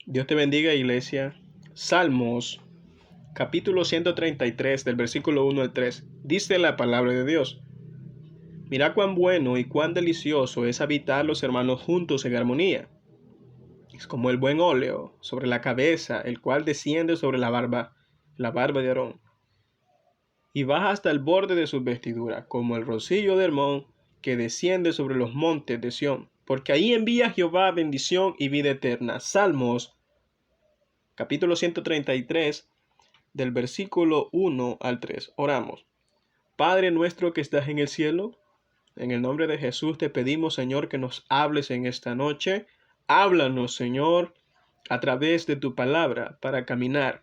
Dios te bendiga, iglesia. Salmos, capítulo 133, del versículo 1 al 3. Dice la palabra de Dios: Mira cuán bueno y cuán delicioso es habitar los hermanos juntos en armonía. Es como el buen óleo sobre la cabeza, el cual desciende sobre la barba de Aarón, y baja hasta el borde de sus vestiduras, como el rocío de Hermón que desciende sobre los montes de Sión. Porque ahí envía Jehová bendición y vida eterna. Salmos, capítulo 133, del versículo 1 al 3. Oramos. Padre nuestro que estás en el cielo, en el nombre de Jesús te pedimos, Señor, que nos hables en esta noche. Háblanos, Señor, a través de tu palabra para caminar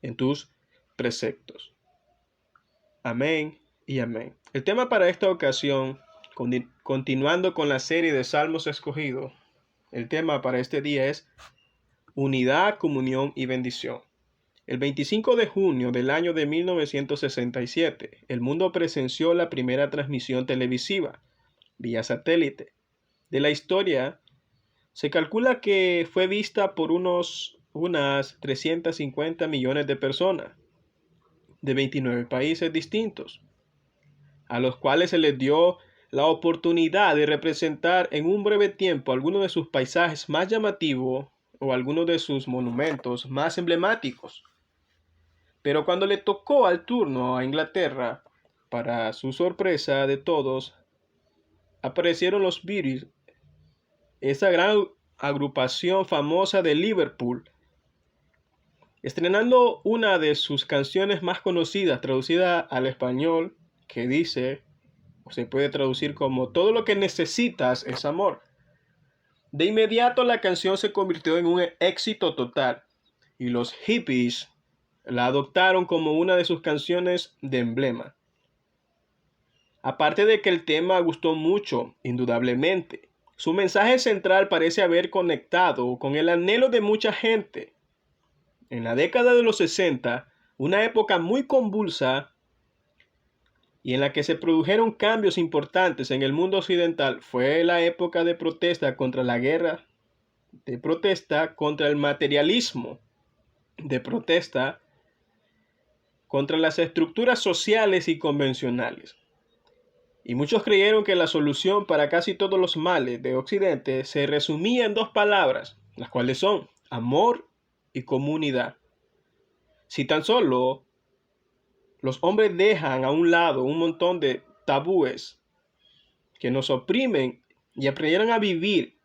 en tus preceptos. Amén y amén. El tema para esta ocasión, continuando con la serie de Salmos escogidos, el tema para este día es unidad, comunión y bendición. El 25 de junio del año de 1967, el mundo presenció la primera transmisión televisiva, vía satélite, de la historia. Se calcula que fue vista por unas 350 millones de personas, de 29 países distintos, a los cuales se les dio la oportunidad de representar en un breve tiempo algunos de sus paisajes más llamativos o algunos de sus monumentos más emblemáticos. Pero cuando le tocó al turno a Inglaterra, para su sorpresa de todos, aparecieron los Beatles, esa gran agrupación famosa de Liverpool, estrenando una de sus canciones más conocidas, traducida al español, que dice, o se puede traducir como todo lo que necesitas es amor. De inmediato la canción se convirtió en un éxito total y los hippies la adoptaron como una de sus canciones de emblema. Aparte de que el tema gustó mucho, indudablemente, su mensaje central parece haber conectado con el anhelo de mucha gente. En la década de los 60, una época muy convulsa y en la que se produjeron cambios importantes en el mundo occidental, fue la época de protesta contra la guerra, de protesta contra el materialismo, de protesta contra las estructuras sociales y convencionales. Y muchos creyeron que la solución para casi todos los males de Occidente se resumía en dos palabras, las cuales son amor y comunidad. Si tan solo los hombres dejan a un lado un montón de tabúes que nos oprimen y aprendieran a vivir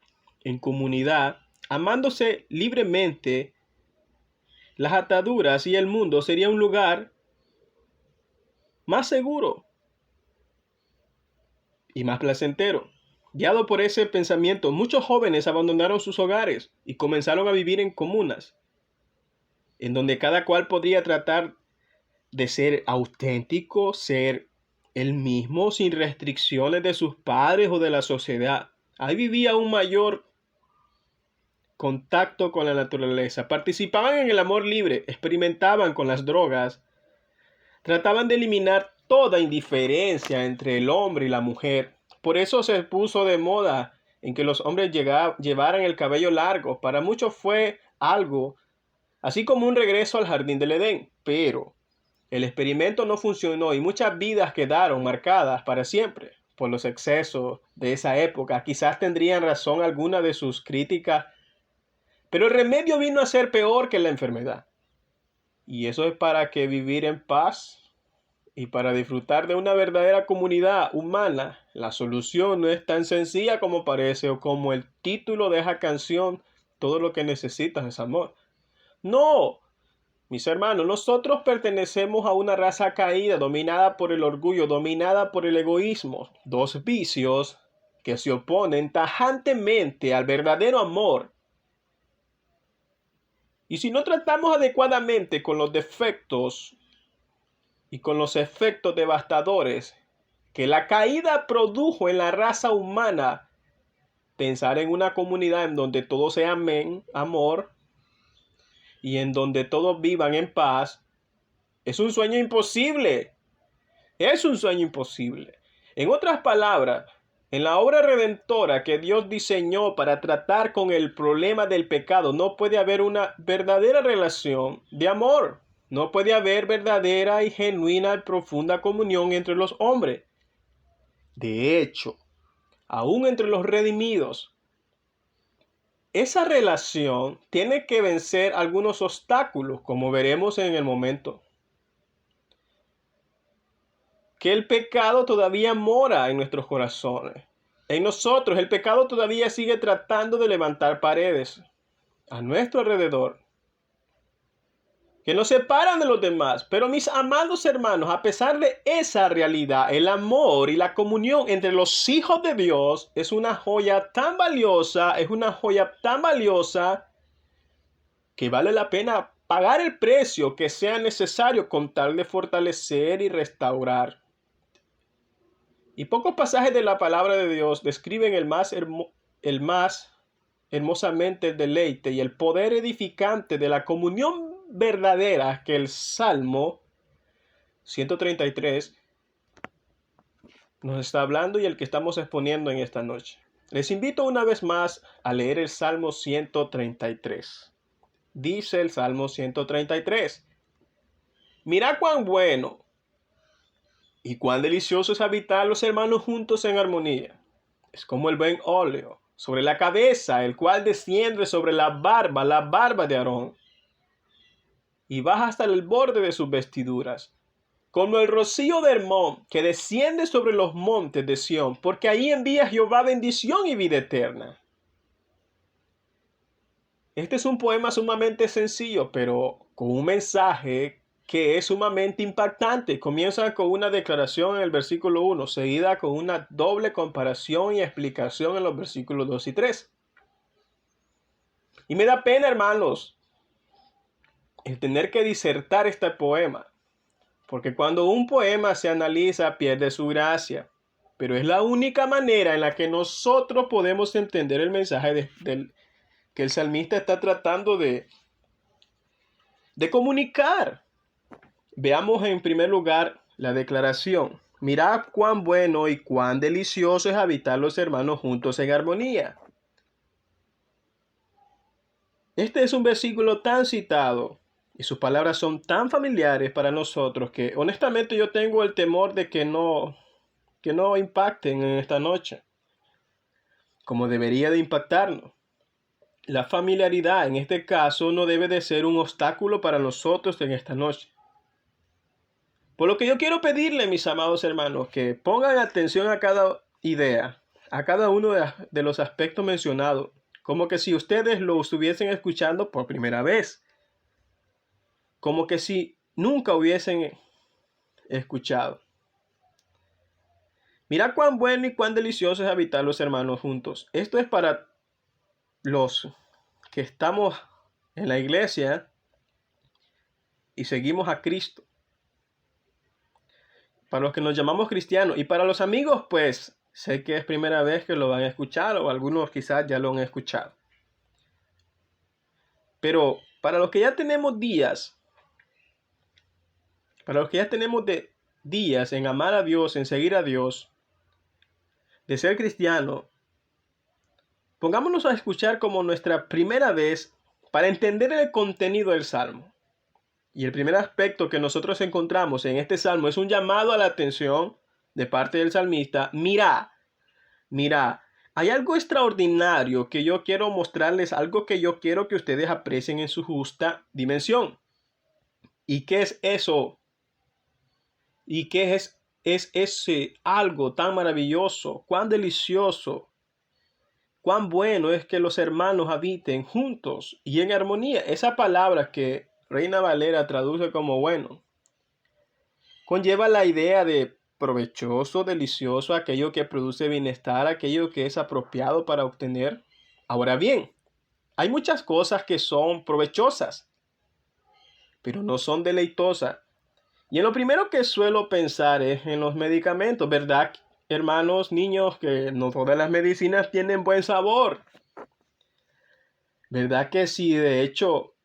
en comunidad, amándose libremente, las ataduras y el mundo sería un lugar más seguro y más placentero. Guiado por ese pensamiento, muchos jóvenes abandonaron sus hogares y comenzaron a vivir en comunas, en donde cada cual podría tratar de ser auténtico, ser él mismo, sin restricciones de sus padres o de la sociedad. Ahí vivía un mayor contacto con la naturaleza, participaban en el amor libre, experimentaban con las drogas, trataban de eliminar toda indiferencia entre el hombre y la mujer. Por eso se puso de moda en que los hombres llevaran el cabello largo. Para muchos fue algo así como un regreso al jardín del Edén, pero el experimento no funcionó y muchas vidas quedaron marcadas para siempre por los excesos de esa época. Quizás tendrían razón alguna de sus críticas, pero el remedio vino a ser peor que la enfermedad. Y eso es para que vivir en paz y para disfrutar de una verdadera comunidad humana. La solución no es tan sencilla como parece o como el título de esa canción, todo lo que necesitas es amor. No, mis hermanos, nosotros pertenecemos a una raza caída, dominada por el orgullo, dominada por el egoísmo. Dos vicios que se oponen tajantemente al verdadero amor. Y si no tratamos adecuadamente con los defectos y con los efectos devastadores que la caída produjo en la raza humana, pensar en una comunidad en donde todos se amen, amor, y en donde todos vivan en paz, es un sueño imposible. Es un sueño imposible. En otras palabras, En la obra redentora que Dios diseñó para tratar con el problema del pecado, no puede haber una verdadera relación de amor. No puede haber verdadera y genuina y profunda comunión entre los hombres. De hecho, aún entre los redimidos, esa relación tiene que vencer algunos obstáculos, como veremos en el momento. Que el pecado todavía mora en nuestros corazones. En nosotros el pecado todavía sigue tratando de levantar paredes a nuestro alrededor que nos separan de los demás. Pero mis amados hermanos, a pesar de esa realidad, el amor y la comunión entre los hijos de Dios es una joya tan valiosa, que vale la pena pagar el precio que sea necesario con tal de fortalecer y restaurar. Y pocos pasajes de la palabra de Dios describen el más hermosamente el deleite y el poder edificante de la comunión verdadera que el Salmo 133 nos está hablando y el que estamos exponiendo en esta noche. Les invito una vez más a leer el Salmo 133. Dice el Salmo 133: Mira cuán bueno y cuán delicioso es habitar los hermanos juntos en armonía. Es como el buen óleo sobre la cabeza, el cual desciende sobre la barba de Aarón, y baja hasta el borde de sus vestiduras, como el rocío de Hermón, que desciende sobre los montes de Sión, porque ahí envía Jehová bendición y vida eterna. Este es un poema sumamente sencillo, pero con un mensaje que es sumamente impactante. Comienza con una declaración en el versículo 1, seguida con una doble comparación y explicación en los versículos 2 y 3. Y me da pena, hermanos, el tener que disertar este poema, porque cuando un poema se analiza pierde su gracia, pero es la única manera en la que nosotros podemos entender el mensaje que el salmista está tratando de comunicar. Veamos en primer lugar la declaración. Mirad cuán bueno y cuán delicioso es habitar los hermanos juntos en armonía. Este es un versículo tan citado y sus palabras son tan familiares para nosotros que honestamente yo tengo el temor de que no impacten en esta noche como debería de impactarnos. La familiaridad en este caso no debe de ser un obstáculo para nosotros en esta noche. Por lo que yo quiero pedirle, mis amados hermanos, que pongan atención a cada idea, a cada uno de los aspectos mencionados, como que si ustedes lo estuviesen escuchando por primera vez, como que si nunca hubiesen escuchado. Mira cuán bueno y cuán delicioso es habitar los hermanos juntos. Esto es para los que estamos en la iglesia y seguimos a Cristo. Para los que nos llamamos cristianos y para los amigos, pues sé que es primera vez que lo van a escuchar o algunos quizás ya lo han escuchado. Pero para los que ya tenemos días, días en amar a Dios, en seguir a Dios, de ser cristiano, pongámonos a escuchar como nuestra primera vez para entender el contenido del Salmo. Y el primer aspecto que nosotros encontramos en este Salmo es un llamado a la atención de parte del salmista. Mira, hay algo extraordinario que yo quiero mostrarles, algo que yo quiero que ustedes aprecien en su justa dimensión. ¿Y qué es eso? ¿Y qué es ese algo tan maravilloso, cuán delicioso, cuán bueno es que los hermanos habiten juntos y en armonía? Esa palabra que Reina Valera traduce como bueno, conlleva la idea de provechoso, delicioso, aquello que produce bienestar, aquello que es apropiado para obtener. Ahora bien, hay muchas cosas que son provechosas, pero no son deleitosas. Y en lo primero que suelo pensar es en los medicamentos, ¿verdad, hermanos, niños? Que no todas las medicinas tienen buen sabor. ¿Verdad que sí? De hecho,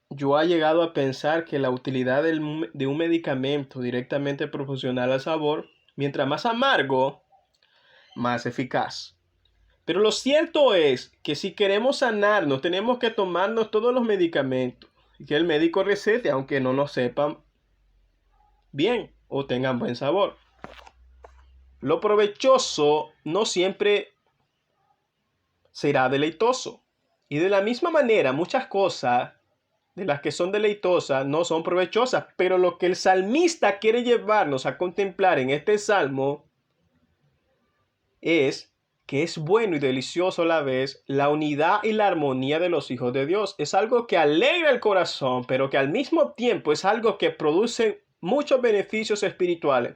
yo he llegado a pensar que la utilidad de un medicamento directamente proporcional al sabor, mientras más amargo, más eficaz. Pero lo cierto es que si queremos sanarnos, tenemos que tomarnos todos los medicamentos que el médico recete, aunque no nos sepan bien o tengan buen sabor. Lo provechoso no siempre será deleitoso. Y de la misma manera, muchas cosas de las que son deleitosas no son provechosas. Pero lo que el salmista quiere llevarnos a contemplar en este salmo es que es bueno y delicioso a la vez la unidad y la armonía de los hijos de Dios. Es algo que alegra el corazón, pero que al mismo tiempo es algo que produce muchos beneficios espirituales.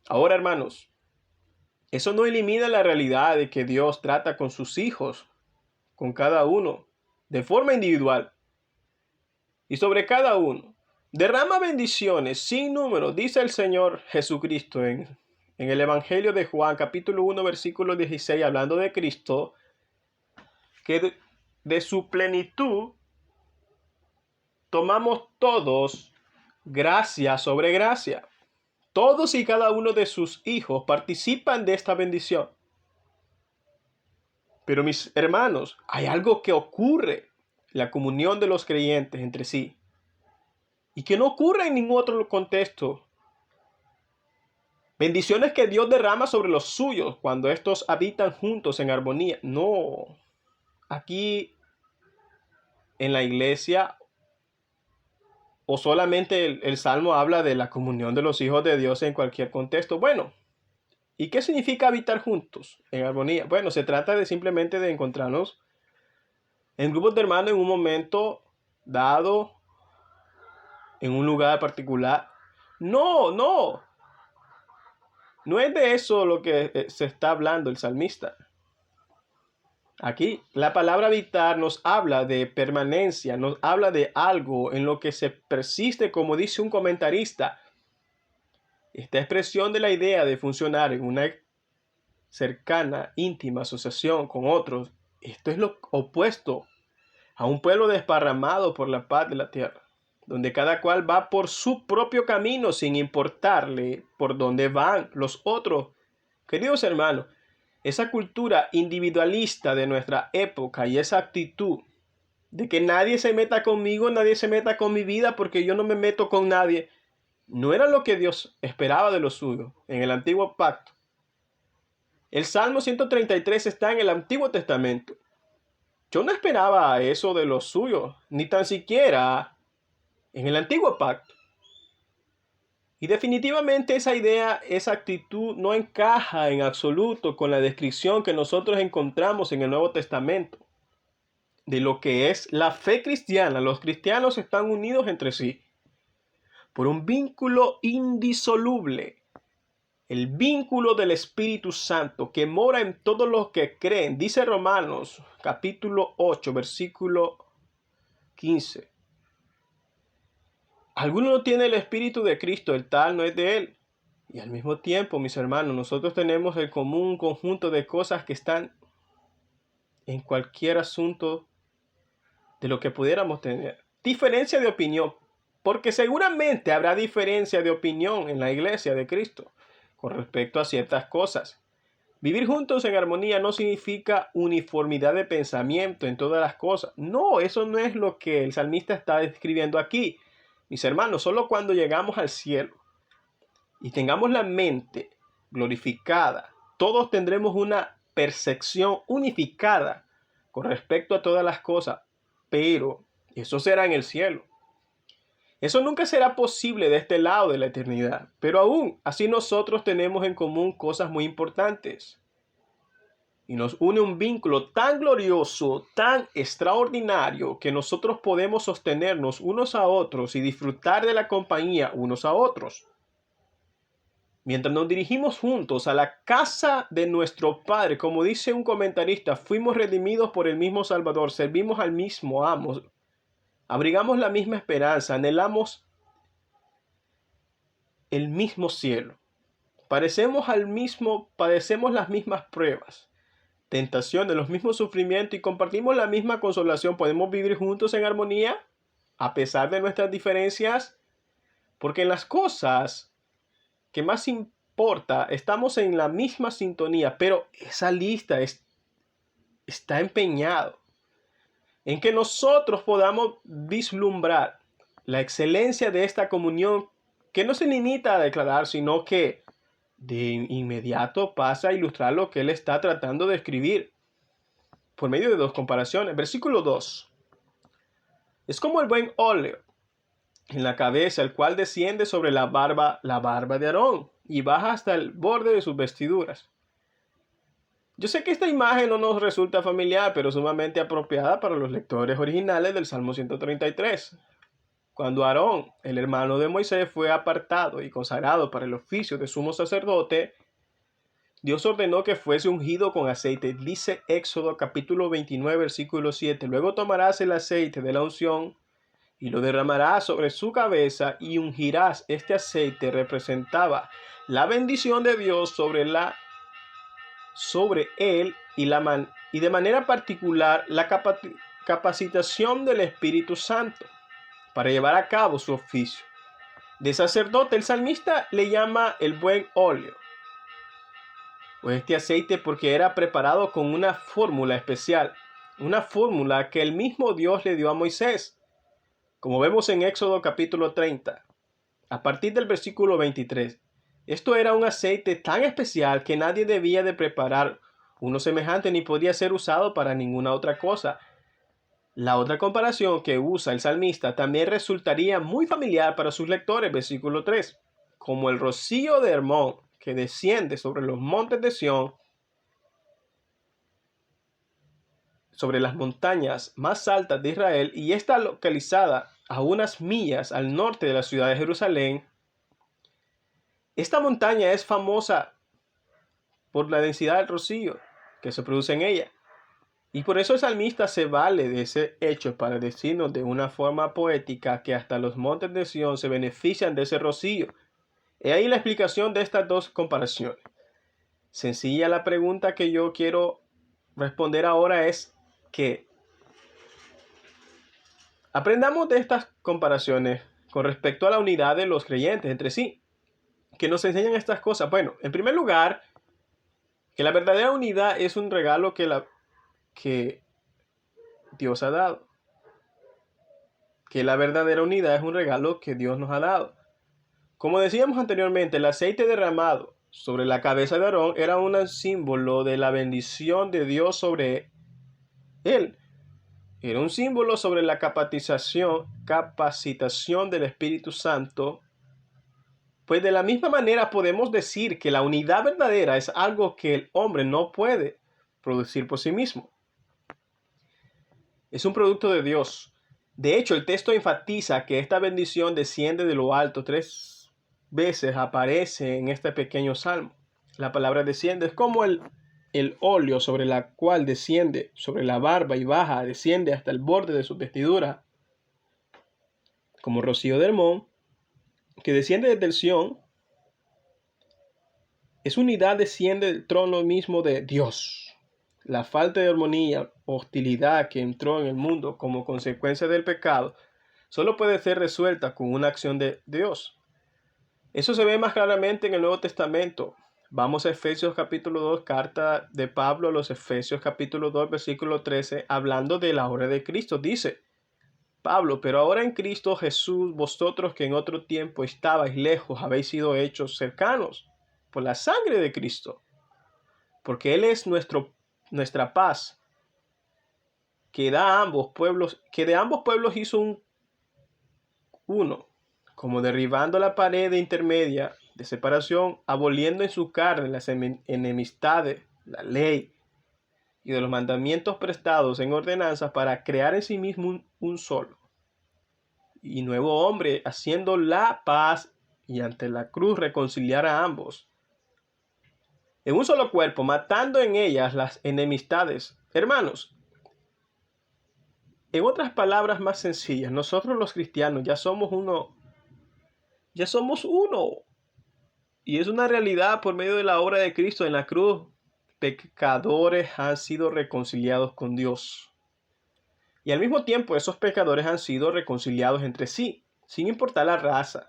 Ahora, hermanos, eso no elimina la realidad de que Dios trata con sus hijos, con cada uno, de forma individual. Y sobre cada uno, derrama bendiciones sin número, dice el Señor Jesucristo en el Evangelio de Juan, capítulo 1, versículo 16, hablando de Cristo, que de su plenitud tomamos todos gracia sobre gracia. Todos y cada uno de sus hijos participan de esta bendición. Pero mis hermanos, hay algo que ocurre en la comunión de los creyentes entre sí y que no ocurre en ningún otro contexto. Bendiciones que Dios derrama sobre los suyos cuando estos habitan juntos en armonía. No, aquí en la iglesia o solamente el Salmo habla de la comunión de los hijos de Dios en cualquier contexto. Bueno, ¿y qué significa habitar juntos en armonía? Bueno, se trata de simplemente de encontrarnos en grupos de hermanos en un momento dado, en un lugar particular. No es de eso lo que se está hablando el salmista. Aquí la palabra habitar nos habla de permanencia, nos habla de algo en lo que se persiste, como dice un comentarista. Esta expresión de la idea de funcionar en una cercana, íntima asociación con otros, esto es lo opuesto a un pueblo desparramado por la paz de la tierra, donde cada cual va por su propio camino sin importarle por dónde van los otros. Queridos hermanos, esa cultura individualista de nuestra época y esa actitud de que nadie se meta conmigo, nadie se meta con mi vida porque yo no me meto con nadie, no era lo que Dios esperaba de los suyos en el antiguo pacto. El Salmo 133 está en el Antiguo Testamento. Yo no esperaba eso de los suyos, ni tan siquiera en el Antiguo Pacto. Y definitivamente esa idea, esa actitud no encaja en absoluto con la descripción que nosotros encontramos en el Nuevo Testamento de lo que es la fe cristiana. Los cristianos están unidos entre sí por un vínculo indisoluble. El vínculo del Espíritu Santo que mora en todos los que creen. Dice Romanos capítulo 8, versículo 15. Alguno no tiene el Espíritu de Cristo, el tal no es de él. Y al mismo tiempo, mis hermanos, nosotros tenemos el común conjunto de cosas que están en cualquier asunto de lo que pudiéramos tener. Diferencia de opinión, porque seguramente habrá diferencia de opinión en la iglesia de Cristo con respecto a ciertas cosas. Vivir juntos en armonía no significa uniformidad de pensamiento en todas las cosas. No, eso no es lo que el salmista está describiendo aquí. Mis hermanos, solo cuando llegamos al cielo y tengamos la mente glorificada, todos tendremos una percepción unificada con respecto a todas las cosas, pero eso será en el cielo. Eso nunca será posible de este lado de la eternidad, pero aún así nosotros tenemos en común cosas muy importantes. Y nos une un vínculo tan glorioso, tan extraordinario, que nosotros podemos sostenernos unos a otros y disfrutar de la compañía unos a otros. Mientras nos dirigimos juntos a la casa de nuestro Padre, como dice un comentarista, fuimos redimidos por el mismo Salvador, servimos al mismo amo, abrigamos la misma esperanza, anhelamos el mismo cielo. Padecemos las mismas pruebas, tentaciones, los mismos sufrimientos y compartimos la misma consolación. ¿Podemos vivir juntos en armonía a pesar de nuestras diferencias? Porque en las cosas que más importan importa, estamos en la misma sintonía, pero esa lista está empeñado en que nosotros podamos vislumbrar la excelencia de esta comunión, que no se limita a declarar, sino que de inmediato pasa a ilustrar lo que él está tratando de escribir por medio de dos comparaciones. Versículo 2. Es como el buen óleo en la cabeza, el cual desciende sobre la barba de Aarón, y baja hasta el borde de sus vestiduras. Yo sé que esta imagen no nos resulta familiar, pero sumamente apropiada para los lectores originales del Salmo 133. Cuando Aarón, el hermano de Moisés, fue apartado y consagrado para el oficio de sumo sacerdote, Dios ordenó que fuese ungido con aceite. Dice Éxodo capítulo 29, versículo 7. Luego tomarás el aceite de la unción y lo derramarás sobre su cabeza y ungirás. Este aceite representaba la bendición de Dios sobre él y de manera particular la capacitación del Espíritu Santo para llevar a cabo su oficio de sacerdote. El salmista le llama el buen óleo o este aceite porque era preparado con una fórmula especial, una fórmula que el mismo Dios le dio a Moisés, como vemos en Éxodo capítulo 30, a partir del versículo 23. Esto era un aceite tan especial que nadie debía de preparar uno semejante ni podía ser usado para ninguna otra cosa. La otra comparación que usa el salmista también resultaría muy familiar para sus lectores. Versículo 3. Como el rocío de Hermón que desciende sobre los montes de Sión, sobre las montañas más altas de Israel, y está localizada a unas millas al norte de la ciudad de Jerusalén. Esta montaña es famosa por la densidad del rocío que se produce en ella. Y por eso el salmista se vale de ese hecho para decirnos de una forma poética que hasta los montes de Sión se benefician de ese rocío. He ahí la explicación de estas dos comparaciones. Sencilla la pregunta que yo quiero responder ahora es que aprendamos de estas comparaciones con respecto a la unidad de los creyentes entre sí, que nos enseñan estas cosas. Bueno, en primer lugar, que la verdadera unidad es un regalo que Dios ha dado. Que la verdadera unidad es un regalo que Dios nos ha dado. Como decíamos anteriormente, el aceite derramado sobre la cabeza de Aarón era un símbolo de la bendición de Dios sobre él. Era un símbolo sobre la capacitación del Espíritu Santo. Pues de la misma manera podemos decir que la unidad verdadera es algo que el hombre no puede producir por sí mismo. Es un producto de Dios. De hecho, el texto enfatiza que esta bendición desciende de lo alto. 3 veces aparece en este pequeño salmo. La palabra desciende es como el óleo sobre la cual desciende sobre la barba y baja, desciende hasta el borde de su vestidura, como rocío de Hermón, que desciende desde el Sión. Es unidad, desciende del trono mismo de Dios. La falta de armonía, hostilidad que entró en el mundo como consecuencia del pecado, solo puede ser resuelta con una acción de Dios. Eso se ve más claramente en el Nuevo Testamento. Vamos a Efesios capítulo 2, carta de Pablo a los Efesios capítulo 2, versículo 13, hablando de la obra de Cristo. Dice Pablo: pero ahora en Cristo Jesús, vosotros que en otro tiempo estabais lejos, habéis sido hechos cercanos por la sangre de Cristo, porque Él es nuestra paz, que de ambos pueblos hizo uno, como derribando la pared intermedia de separación, aboliendo en su carne las enemistades, la ley y de los mandamientos prestados en ordenanzas, para crear en sí mismo un solo y nuevo hombre, haciendo la paz, y ante la cruz reconciliar a ambos en un solo cuerpo, matando en ellas las enemistades. Hermanos, en otras palabras más sencillas, nosotros los cristianos ya somos uno. Y es una realidad por medio de la obra de Cristo en la cruz. Pecadores han sido reconciliados con Dios. Y al mismo tiempo esos pecadores han sido reconciliados entre sí, sin importar la raza,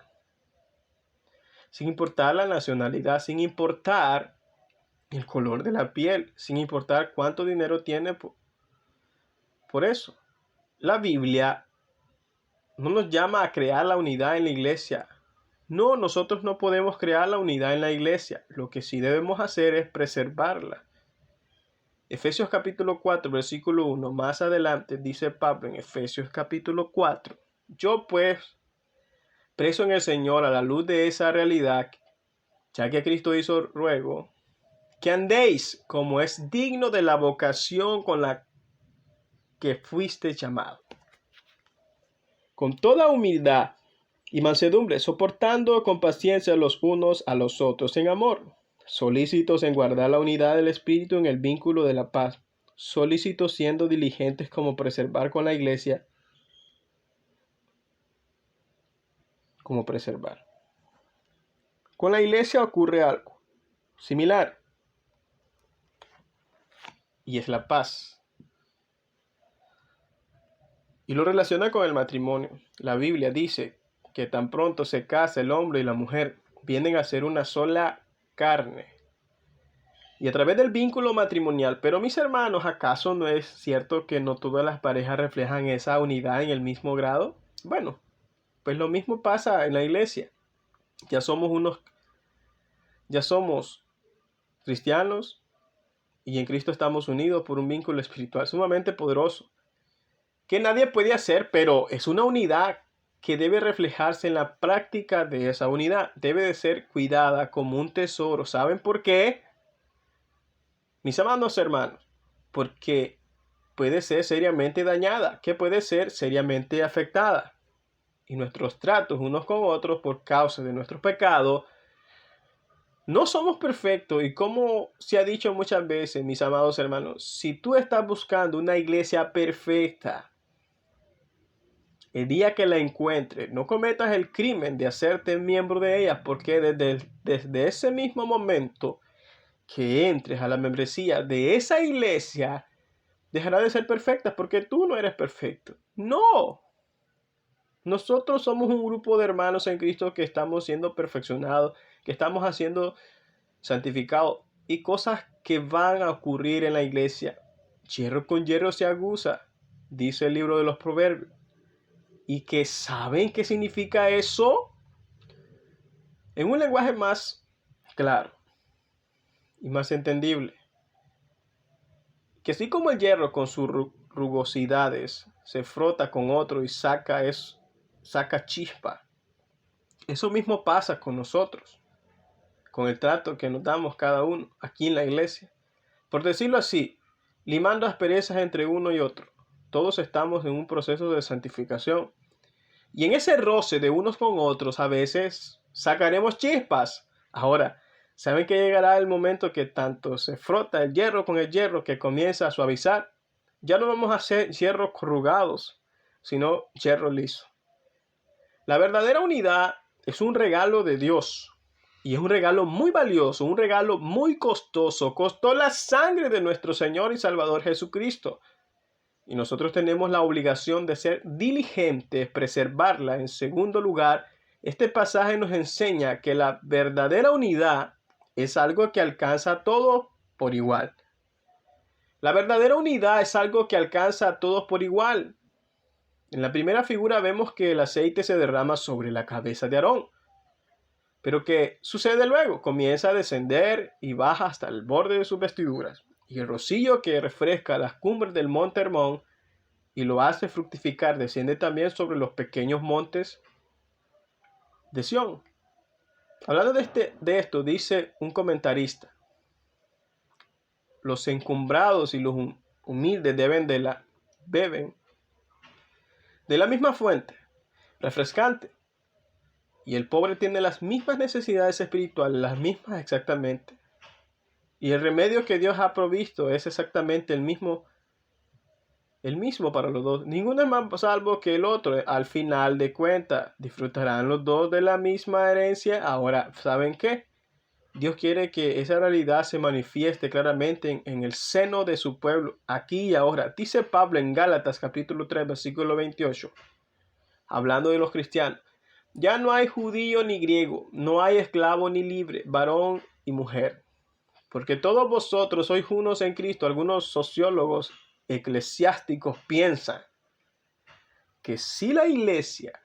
sin importar la nacionalidad, sin importar el color de la piel, sin importar cuánto dinero tiene. Por eso, la Biblia no nos llama a crear la unidad en la iglesia. No, nosotros no podemos crear la unidad en la iglesia. Lo que sí debemos hacer es preservarla. Efesios capítulo 4, versículo 1, más adelante dice Pablo en Efesios capítulo 4, yo pues, preso en el Señor a la luz de esa realidad, ya que Cristo hizo ruego, que andéis como es digno de la vocación con la que fuiste llamado, con toda humildad y mansedumbre, soportando con paciencia los unos a los otros en amor, solícitos en guardar la unidad del Espíritu en el vínculo de la paz, solícitos siendo diligentes como preservar con la iglesia, como preservar. Con la iglesia ocurre algo similar, y es la paz. Y lo relaciona con el matrimonio. La Biblia dice que tan pronto se casa el hombre y la mujer, vienen a ser una sola carne. Y a través del vínculo matrimonial. Pero mis hermanos, ¿acaso no es cierto que no todas las parejas reflejan esa unidad en el mismo grado? Bueno, pues lo mismo pasa en la iglesia. Ya somos cristianos y en Cristo estamos unidos por un vínculo espiritual sumamente poderoso que nadie puede hacer, pero es una unidad que debe reflejarse en la práctica de esa unidad. Debe de ser cuidada como un tesoro. ¿Saben por qué? Mis amados hermanos, porque puede ser seriamente dañada, que puede ser seriamente afectada. Y nuestros tratos unos con otros por causa de nuestros pecados, no somos perfectos. Y como se ha dicho muchas veces, mis amados hermanos, si tú estás buscando una iglesia perfecta, el día que la encuentres, no cometas el crimen de hacerte miembro de ella, porque desde ese mismo momento que entres a la membresía de esa iglesia, dejará de ser perfecta porque tú no eres perfecto. No. Nosotros somos un grupo de hermanos en Cristo que estamos siendo perfeccionados, que estamos haciendo santificados y cosas que van a ocurrir en la iglesia. Hierro con hierro se aguza, dice el libro de los Proverbios. ¿Y que saben qué significa eso? En un lenguaje más claro y más entendible. Que así como el hierro con sus rugosidades se frota con otro y saca chispa, eso mismo pasa con nosotros, con el trato que nos damos cada uno aquí en la iglesia. Por decirlo así, limando asperezas entre uno y otro. Todos estamos en un proceso de santificación. Y en ese roce de unos con otros a veces sacaremos chispas. Ahora, ¿saben que llegará el momento que tanto se frota el hierro con el hierro que comienza a suavizar? Ya no vamos a hacer hierros corrugados, sino hierro liso. La verdadera unidad es un regalo de Dios. Y es un regalo muy valioso, un regalo muy costoso. Costó la sangre de nuestro Señor y Salvador Jesucristo. Y nosotros tenemos la obligación de ser diligentes, preservarla. En segundo lugar, este pasaje nos enseña que la verdadera unidad es algo que alcanza a todos por igual. La verdadera unidad es algo que alcanza a todos por igual. En la primera figura vemos que el aceite se derrama sobre la cabeza de Aarón. Pero ¿qué sucede luego? Comienza a descender y baja hasta el borde de sus vestiduras. Y el rocío que refresca las cumbres del monte Hermón y lo hace fructificar, desciende también sobre los pequeños montes de Sión. Hablando de esto, dice un comentarista, los encumbrados y los humildes beben de la misma fuente, refrescante, y el pobre tiene las mismas necesidades espirituales, las mismas exactamente, y el remedio que Dios ha provisto es exactamente el mismo para los dos. Ninguno es más salvo que el otro. Al final de cuentas, disfrutarán los dos de la misma herencia. Ahora, ¿saben qué? Dios quiere que esa realidad se manifieste claramente en el seno de su pueblo, aquí y ahora. Dice Pablo en Gálatas capítulo 3, versículo 28, hablando de los cristianos. Ya no hay judío ni griego, no hay esclavo ni libre, varón y mujer, porque todos vosotros sois unos en Cristo. Algunos sociólogos eclesiásticos piensan que si la iglesia,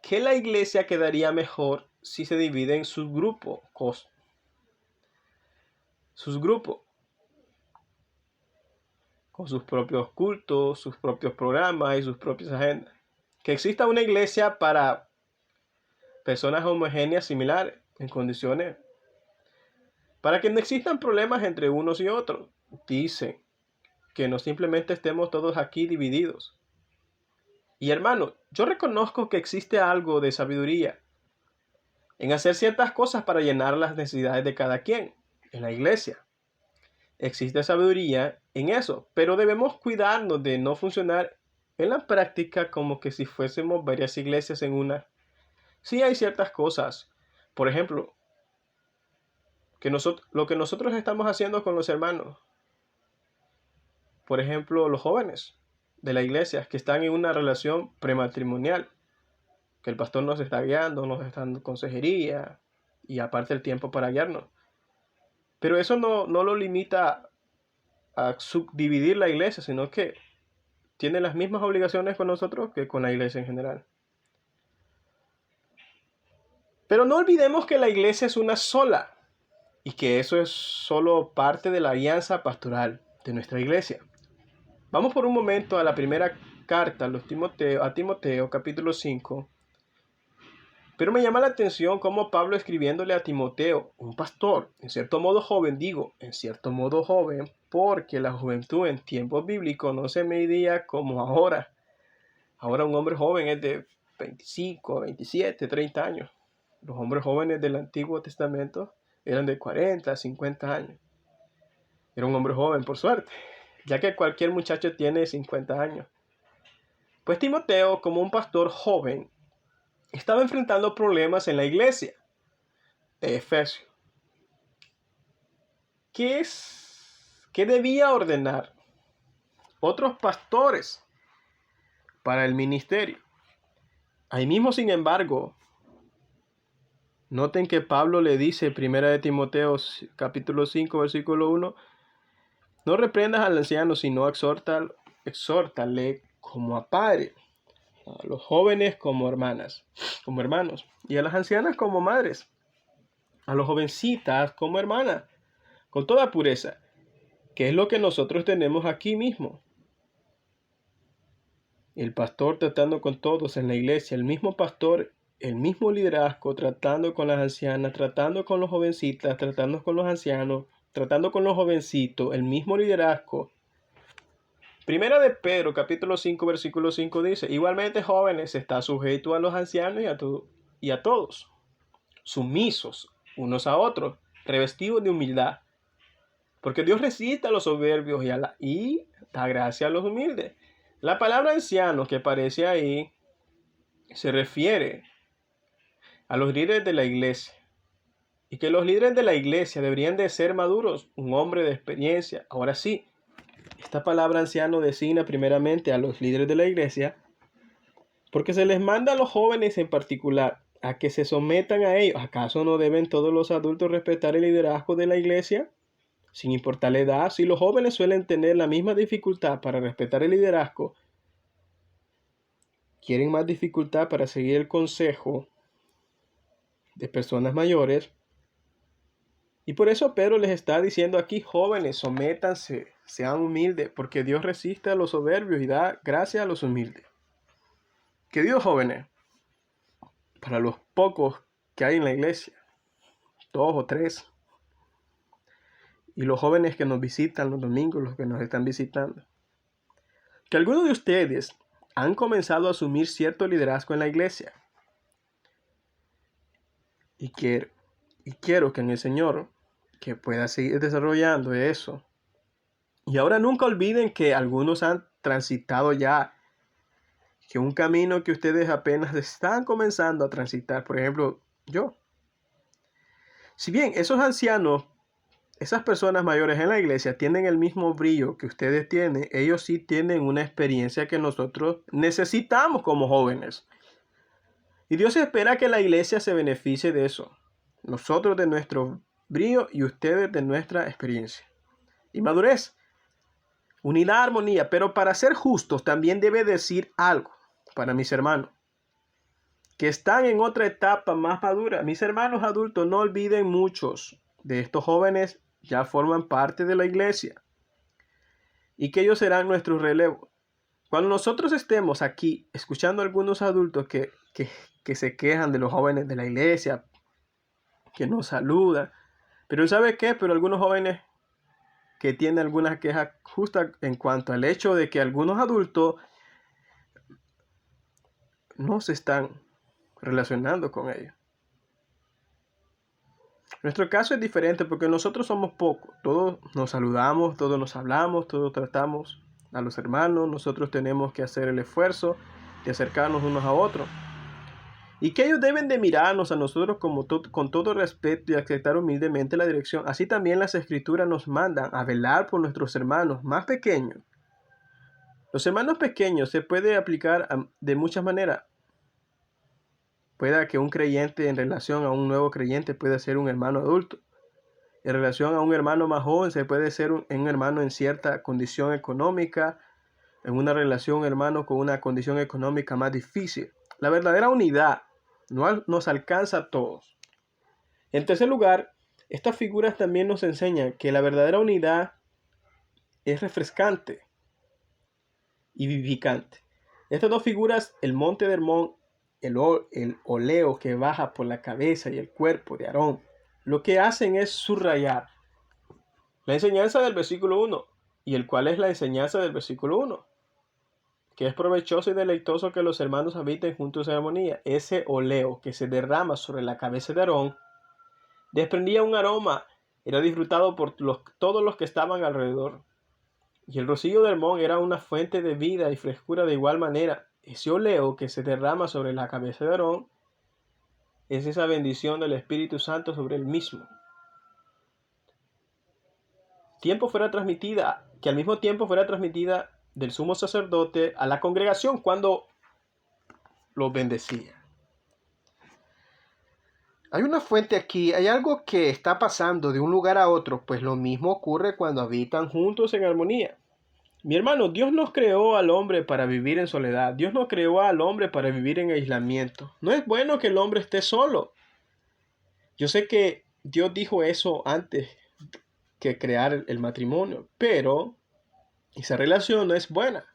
que la iglesia quedaría mejor si se divide en subgrupos, con sus propios cultos, sus propios programas y sus propias agendas. Que exista una iglesia para personas homogéneas similares en condiciones, para que no existan problemas entre unos y otros. Dice que no simplemente estemos todos aquí divididos. Y hermano, yo reconozco que existe algo de sabiduría en hacer ciertas cosas para llenar las necesidades de cada quien en la iglesia. Existe sabiduría en eso, pero debemos cuidarnos de no funcionar en la práctica como que si fuésemos varias iglesias en una. Sí hay ciertas cosas, por ejemplo, lo que nosotros estamos haciendo con los hermanos, por ejemplo, los jóvenes de la iglesia que están en una relación prematrimonial, que el pastor nos está guiando, nos está dando consejería y aparte el tiempo para guiarnos. Pero eso no lo limita a subdividir la iglesia, sino que tiene las mismas obligaciones con nosotros que con la iglesia en general. Pero no olvidemos que la iglesia es una sola y que eso es solo parte de la alianza pastoral de nuestra iglesia. Vamos por un momento a la primera carta a Timoteo, capítulo 5. Pero me llama la atención cómo Pablo, escribiéndole a Timoteo, un pastor, en cierto modo joven, en cierto modo joven, porque la juventud en tiempos bíblicos no se medía como ahora. Ahora un hombre joven es de 25, 27, 30 años. Los hombres jóvenes del Antiguo Testamento eran de 40, 50 años. Era un hombre joven, por suerte, ya que cualquier muchacho tiene 50 años. Pues Timoteo, como un pastor joven, estaba enfrentando problemas en la iglesia de Efesios. ¿Qué debía ordenar otros pastores para el ministerio? Ahí mismo, sin embargo, noten que Pablo le dice, 1 Timoteo capítulo 5, versículo 1, no reprendas al anciano, sino exhórtale como a padre, a los jóvenes como hermanos, y a las ancianas como madres, a los jovencitas como hermanas, con toda pureza, que es lo que nosotros tenemos aquí mismo. El pastor tratando con todos en la iglesia, el mismo pastor, el mismo liderazgo, tratando con las ancianas, tratando con los jovencitas, tratando con los ancianos, tratando con los jovencitos, el mismo liderazgo. Primera de Pedro, capítulo 5, versículo 5 dice, igualmente jóvenes, está sujeto a los ancianos y a todos, sumisos unos a otros, revestidos de humildad, porque Dios resiste a los soberbios y da gracia a los humildes. La palabra anciano que aparece ahí se refiere a los líderes de la iglesia, y que los líderes de la iglesia deberían de ser maduros, un hombre de experiencia. Ahora sí, esta palabra anciano designa primeramente a los líderes de la iglesia, porque se les manda a los jóvenes en particular a que se sometan a ellos. ¿Acaso no deben todos los adultos respetar el liderazgo de la iglesia? Sin importar la edad, si los jóvenes suelen tener la misma dificultad para respetar el liderazgo, quieren más dificultad para seguir el consejo de personas mayores. Y por eso Pedro les está diciendo aquí, jóvenes, sométanse, sean humildes, porque Dios resiste a los soberbios y da gracia a los humildes. Queridos jóvenes, para los pocos que hay en la iglesia, 2 o 3, y los jóvenes que nos visitan los domingos, los que nos están visitando, que algunos de ustedes han comenzado a asumir cierto liderazgo en la iglesia. Y quiero que en el Señor que pueda seguir desarrollando eso. Y ahora nunca olviden que algunos han transitado ya, que un camino que ustedes apenas están comenzando a transitar. Por ejemplo, yo. Si bien esos ancianos, esas personas mayores en la iglesia tienen el mismo brillo que ustedes tienen, ellos sí tienen una experiencia que nosotros necesitamos como jóvenes. Y Dios espera que la iglesia se beneficie de eso. Nosotros de nuestro brío y ustedes de nuestra experiencia. Y madurez. Unidad, armonía. Pero para ser justos también debe decir algo para mis hermanos que están en otra etapa más madura. Mis hermanos adultos, no olviden, muchos de estos jóvenes ya forman parte de la iglesia y que ellos serán nuestro relevo. Cuando nosotros estemos aquí escuchando a algunos adultos que se quejan de los jóvenes de la iglesia, que nos saludan, pero ¿sabe qué? Pero algunos jóvenes que tienen algunas quejas justas en cuanto al hecho de que algunos adultos no se están relacionando con ellos. Nuestro caso es diferente porque nosotros somos pocos. Todos nos saludamos, todos nos hablamos, todos tratamos a los hermanos. Nosotros tenemos que hacer el esfuerzo de acercarnos unos a otros. Y que ellos deben de mirarnos a nosotros con todo respeto y aceptar humildemente la dirección. Así también las escrituras nos mandan a velar por nuestros hermanos más pequeños. Los hermanos pequeños se puede aplicar de muchas maneras. Pueda que un creyente en relación a un nuevo creyente pueda ser un hermano adulto. En relación a un hermano más joven se puede ser un hermano en cierta condición económica. En una relación hermano con una condición económica más difícil. La verdadera unidad nos alcanza a todos. En tercer lugar, estas figuras también nos enseñan que la verdadera unidad es refrescante y vivificante. Estas dos figuras, el monte de Hermón, el oleo que baja por la cabeza y el cuerpo de Aarón, lo que hacen es subrayar la enseñanza del versículo 1, y el cual es la enseñanza del versículo 1, que es provechoso y deleitoso que los hermanos habiten juntos en armonía. Ese oleo que se derrama sobre la cabeza de Aarón desprendía un aroma, era disfrutado por todos los que estaban alrededor. Y el rocío de Hermón era una fuente de vida y frescura de igual manera. Ese oleo que se derrama sobre la cabeza de Aarón es esa bendición del Espíritu Santo sobre él mismo. Que al mismo tiempo fuera transmitida del sumo sacerdote a la congregación cuando los bendecía. Hay una fuente aquí, hay algo que está pasando de un lugar a otro, pues lo mismo ocurre cuando habitan juntos en armonía. Mi hermano, Dios nos creó al hombre para vivir en soledad. Dios nos creó al hombre para vivir en aislamiento. No es bueno que el hombre esté solo. Yo sé que Dios dijo eso antes que crear el matrimonio, pero esa relación no es buena.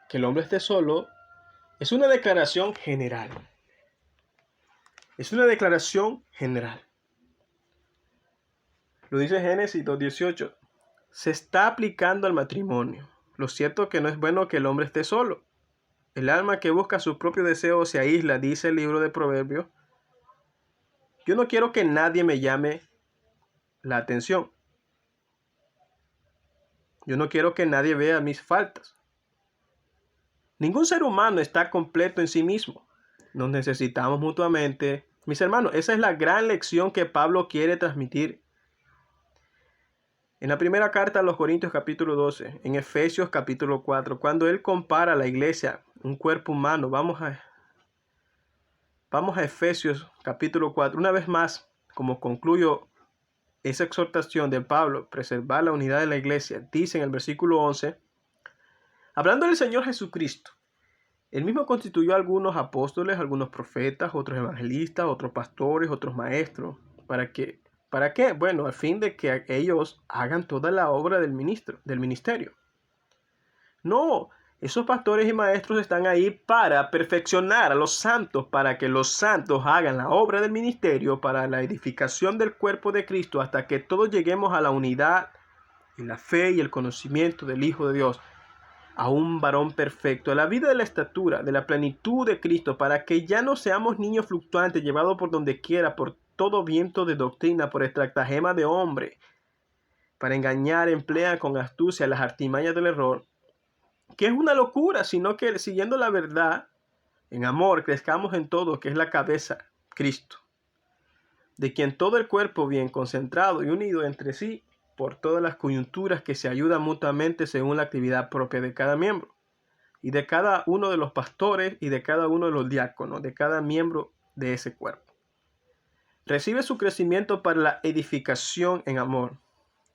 Que el hombre esté solo es una declaración general. Es una declaración general. Lo dice Génesis 2:18. Se está aplicando al matrimonio. Lo cierto es que no es bueno que el hombre esté solo. El alma que busca su propio deseo se aísla, dice el libro de Proverbios. Yo no quiero que nadie me llame la atención. Yo no quiero que nadie vea mis faltas. Ningún ser humano está completo en sí mismo. Nos necesitamos mutuamente. Mis hermanos, esa es la gran lección que Pablo quiere transmitir. En la primera carta a los Corintios capítulo 12, en Efesios capítulo 4, cuando él compara a la iglesia, un cuerpo humano, vamos a Efesios capítulo 4, una vez más, como concluyo esa exhortación de Pablo, preservar la unidad de la iglesia, dice en el versículo 11, hablando del Señor Jesucristo, él mismo constituyó a algunos apóstoles, algunos profetas, otros evangelistas, otros pastores, otros maestros. ¿Para qué? Bueno, al fin de que ellos hagan toda la obra del ministerio. No, esos pastores y maestros están ahí para perfeccionar a los santos, para que los santos hagan la obra del ministerio, para la edificación del cuerpo de Cristo, hasta que todos lleguemos a la unidad y la fe y el conocimiento del Hijo de Dios, a un varón perfecto, a la vida de la estatura, de la plenitud de Cristo, para que ya no seamos niños fluctuantes, llevados por donde quiera, por todo viento de doctrina, por estratagema de hombre, para engañar, emplean con astucia las artimañas del error, que es una locura, sino que siguiendo la verdad, en amor, crezcamos en todo, que es la cabeza, Cristo, de quien todo el cuerpo bien concentrado y unido entre sí, por todas las coyunturas que se ayudan mutuamente según la actividad propia de cada miembro. y de cada uno de los pastores y de cada uno de los diáconos, de cada miembro de ese cuerpo. Recibe su crecimiento para la edificación en amor.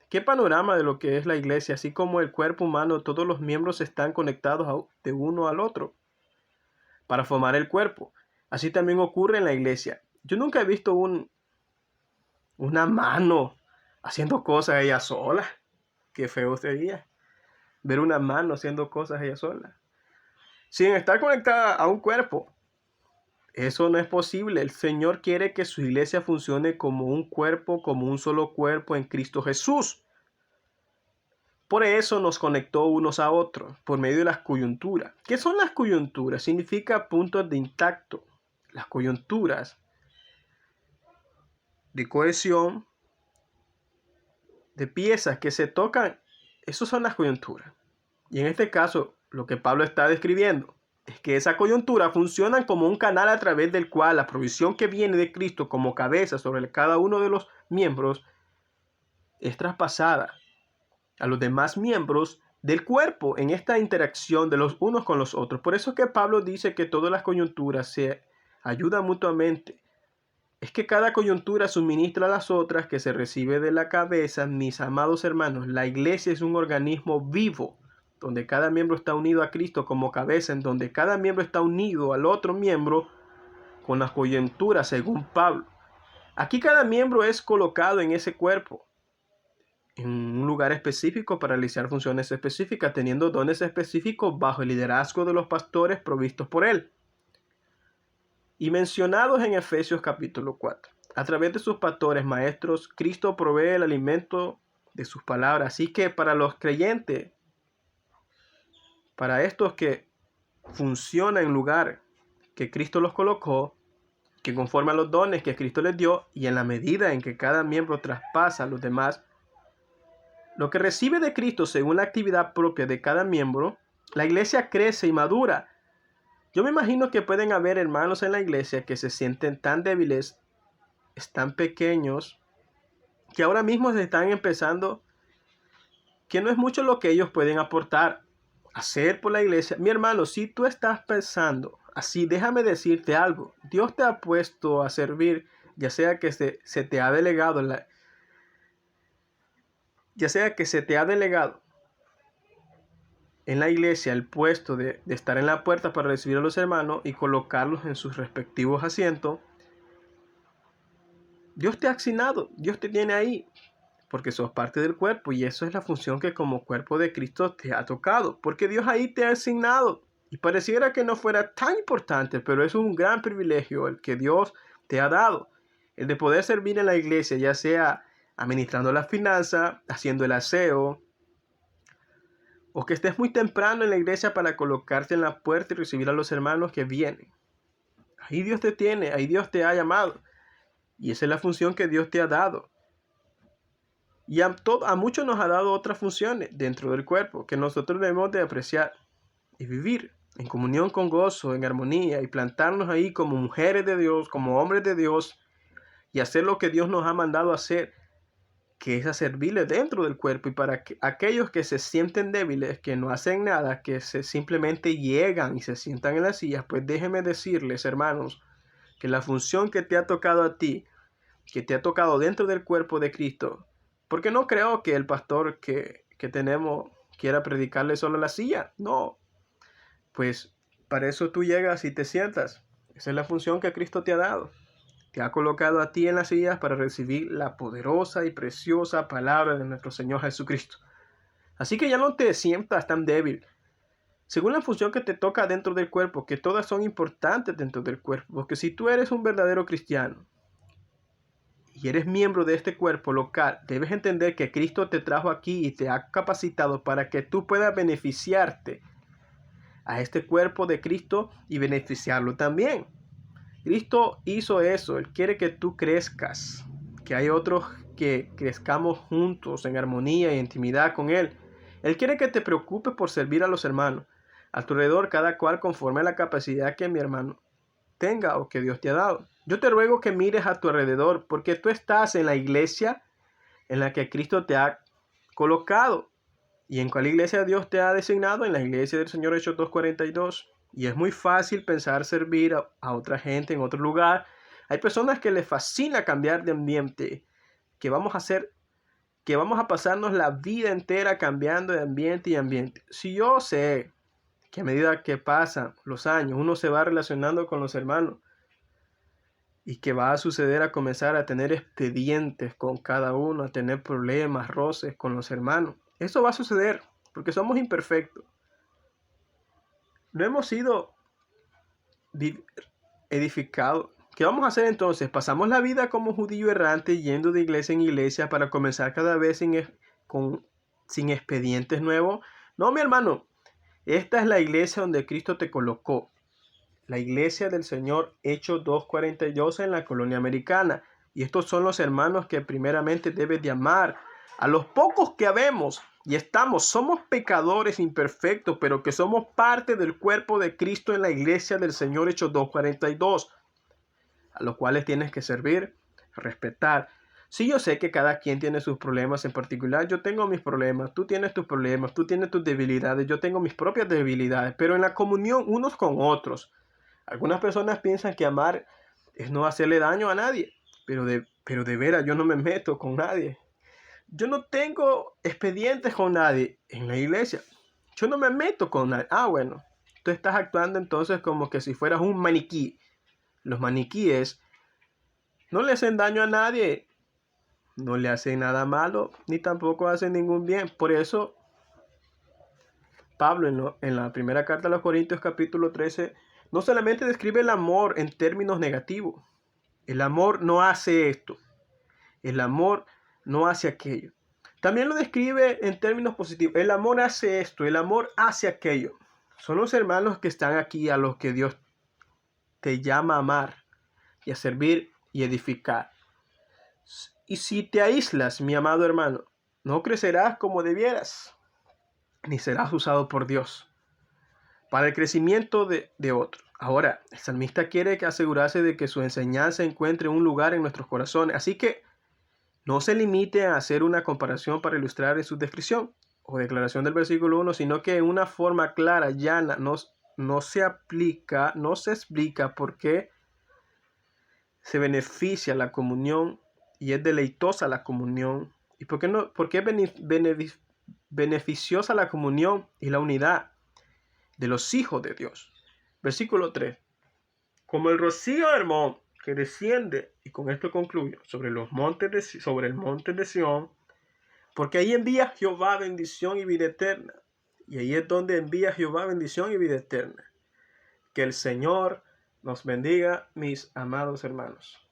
¿Qué panorama de lo que es la iglesia? Así como el cuerpo humano, todos los miembros están conectados de uno al otro para formar el cuerpo. Así también ocurre en la iglesia. Yo nunca he visto una mano haciendo cosas ella sola. Qué feo sería ver una mano haciendo cosas ella sola, sin estar conectada a un cuerpo. Eso no es posible. El Señor quiere que su iglesia funcione como un cuerpo, como un solo cuerpo en Cristo Jesús. Por eso nos conectó unos a otros, por medio de las coyunturas. ¿Qué son las coyunturas? Significa puntos de intacto. Las coyunturas de cohesión, de piezas que se tocan, esas son las coyunturas. Y en este caso, lo que Pablo está describiendo es que esa coyuntura funciona como un canal a través del cual la provisión que viene de Cristo como cabeza sobre cada uno de los miembros es traspasada a los demás miembros del cuerpo en esta interacción de los unos con los otros. Por eso es que Pablo dice que todas las coyunturas se ayudan mutuamente. Es que cada coyuntura suministra a las otras que se recibe de la cabeza. Mis amados hermanos, la iglesia es un organismo vivo, donde cada miembro está unido a Cristo como cabeza, en donde cada miembro está unido al otro miembro con las coyunturas, según Pablo. Aquí cada miembro es colocado en ese cuerpo, en un lugar específico para realizar funciones específicas, teniendo dones específicos bajo el liderazgo de los pastores provistos por él y mencionados en Efesios capítulo 4. A través de sus pastores maestros, Cristo provee el alimento de sus palabras. Así que para los creyentes, para estos que funcionan en lugar que Cristo los colocó, que conforme a los dones que Cristo les dio, y en la medida en que cada miembro traspasa a los demás, lo que recibe de Cristo según la actividad propia de cada miembro, la iglesia crece y madura. Yo me imagino que pueden haber hermanos en la iglesia que se sienten tan débiles, tan pequeños, que ahora mismo se están empezando, que no es mucho lo que ellos pueden aportar, hacer por la iglesia. Mi hermano, si tú estás pensando así, déjame decirte algo. Dios te ha puesto a servir, ya sea que se te ha delegado en la iglesia el puesto de estar en la puerta para recibir a los hermanos y colocarlos en sus respectivos asientos. Dios te ha asignado, Dios te tiene ahí, porque sos parte del cuerpo, y eso es la función que como cuerpo de Cristo te ha tocado, porque Dios ahí te ha asignado. Y pareciera que no fuera tan importante, pero es un gran privilegio el que Dios te ha dado, el de poder servir en la iglesia, ya sea administrando la finanza, haciendo el aseo, o que estés muy temprano en la iglesia para colocarte en la puerta y recibir a los hermanos que vienen. Ahí Dios te tiene, ahí Dios te ha llamado. Y esa es la función que Dios te ha dado. Y a muchos nos ha dado otras funciones dentro del cuerpo que nosotros debemos de apreciar y vivir en comunión con gozo, en armonía, y plantarnos ahí como mujeres de Dios, como hombres de Dios, y hacer lo que Dios nos ha mandado hacer, que es a servirle dentro del cuerpo. Y para aquellos que se sienten débiles, que no hacen nada, que simplemente llegan y se sientan en las sillas, pues déjenme decirles, hermanos, que la función que te ha tocado a ti, que te ha tocado dentro del cuerpo de Cristo, porque no creo que el pastor que tenemos quiera predicarle solo a la silla, no, pues para eso tú llegas y te sientas. Esa es la función que Cristo te ha dado. Te ha colocado a ti en las sillas para recibir la poderosa y preciosa palabra de nuestro Señor Jesucristo. Así que ya no te sientas tan débil. Según la función que te toca dentro del cuerpo, que todas son importantes dentro del cuerpo, porque si tú eres un verdadero cristiano y eres miembro de este cuerpo local, debes entender que Cristo te trajo aquí y te ha capacitado para que tú puedas beneficiarte a este cuerpo de Cristo y beneficiarlo también. Cristo hizo eso. Él quiere que tú crezcas, que hay otros que crezcamos juntos en armonía y intimidad con Él. Él quiere que te preocupes por servir a los hermanos a tu alrededor, cada cual conforme a la capacidad que mi hermano tenga o que Dios te ha dado. Yo te ruego que mires a tu alrededor, porque tú estás en la iglesia en la que Cristo te ha colocado. ¿Y en cuál iglesia Dios te ha designado? En la iglesia del Señor, Hechos 2:42. Y es muy fácil pensar servir a otra gente en otro lugar. Hay personas que les fascina cambiar de ambiente, que vamos a hacer, que vamos a pasarnos la vida entera cambiando de ambiente y ambiente. Si yo sé que a medida que pasan los años, uno se va relacionando con los hermanos y que va a suceder a comenzar a tener expedientes con cada uno, a tener problemas, roces con los hermanos. Eso va a suceder porque somos imperfectos. No hemos sido edificados. ¿Qué vamos a hacer entonces? ¿Pasamos la vida como judío errante yendo de iglesia en iglesia para comenzar cada vez sin expedientes nuevos? No, mi hermano. Esta es la iglesia donde Cristo te colocó. La iglesia del Señor, Hechos 2:42 en la colonia americana. Y estos son los hermanos que primeramente debes de amar. A los pocos que habemos y somos pecadores imperfectos, pero que somos parte del cuerpo de Cristo en la iglesia del Señor, Hechos 2:42, a los cuales tienes que servir, respetar. Sí, yo sé que cada quien tiene sus problemas en particular. Yo tengo mis problemas, tú tienes tus problemas, tú tienes tus debilidades, yo tengo mis propias debilidades, pero en la comunión unos con otros. Algunas personas piensan que amar es no hacerle daño a nadie, pero de veras yo no me meto con nadie. Yo no tengo expedientes con nadie en la iglesia. Yo no me meto con nadie. Ah, bueno, tú estás actuando entonces como que si fueras un maniquí. Los maniquíes no le hacen daño a nadie, no le hacen nada malo, ni tampoco hacen ningún bien. Por eso, Pablo en la primera carta a los Corintios capítulo 13, no solamente describe el amor en términos negativos. El amor no hace esto. El amor no hace aquello. También lo describe en términos positivos. El amor hace esto, el amor hace aquello. Son los hermanos que están aquí a los que Dios te llama a amar y a servir y edificar. Y si te aíslas, mi amado hermano, no crecerás como debieras, ni serás usado por Dios para el crecimiento de otros. Ahora, el salmista quiere asegurarse de que su enseñanza encuentre un lugar en nuestros corazones. Así que no se limite a hacer una comparación para ilustrar en su descripción o declaración del versículo 1, sino que en una forma clara, llana, no se explica por qué se beneficia la comunión y es deleitosa la comunión. ¿Y por qué es beneficiosa la comunión y la unidad de los hijos de Dios? Versículo 3. Como el rocío Hermón que desciende, y con esto concluyo, sobre el monte de Sión, porque ahí envía Jehová bendición y vida eterna. Y ahí es donde envía Jehová bendición y vida eterna. Que el Señor nos bendiga, mis amados hermanos.